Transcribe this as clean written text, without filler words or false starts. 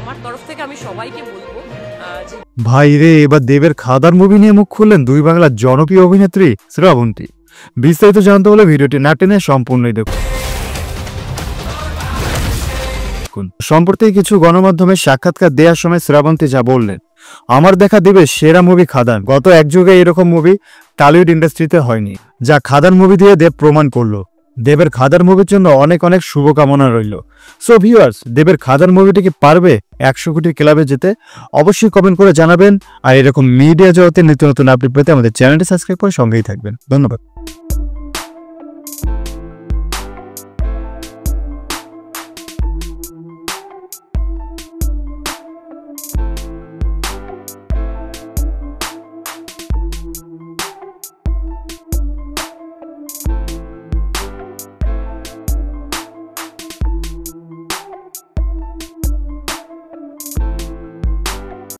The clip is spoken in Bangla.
আমার তরফ থেকে আমি সবাইকে বলবো যে ভাই রে, এবার দেবের খাদার মুভি নিয়ে মুখ খুললেন দুই বাংলার জনপ্রিয় অভিনেত্রী শ্রাবন্তী। বিস্তারিত জানতে হলে ভিডিওটি না টেনে সম্পূর্ণই দেখুন। সম্প্রতি কিছু গণমাধ্যমে সাক্ষাৎকার দেওয়ার সময় শ্রাবন্তী যা বললেন, আমার দেখা দেবের সেরা মুভি খাদান। গত এক যুগে এরকম মুভি টলিউড ইন্ডাস্ট্রিতে হয়নি, যা খাদান মুভি দিয়ে দেব প্রমাণ করলো। দেবের খাদার মুভির জন্য অনেক অনেক শুভকামনা রইল। সো ভিউয়ার্স, দেবের খাদার মুভিটি কি পারবে 100 কোটি ক্লাবে যেতে? অবশ্যই কমেন্ট করে জানাবেন। আর এরকম মিডিয়া জগতে নিত্য নতুন আপডেট পেতে আমাদের চ্যানেলটি সাবস্ক্রাইব করে সঙ্গেই থাকবেন। ধন্যবাদ।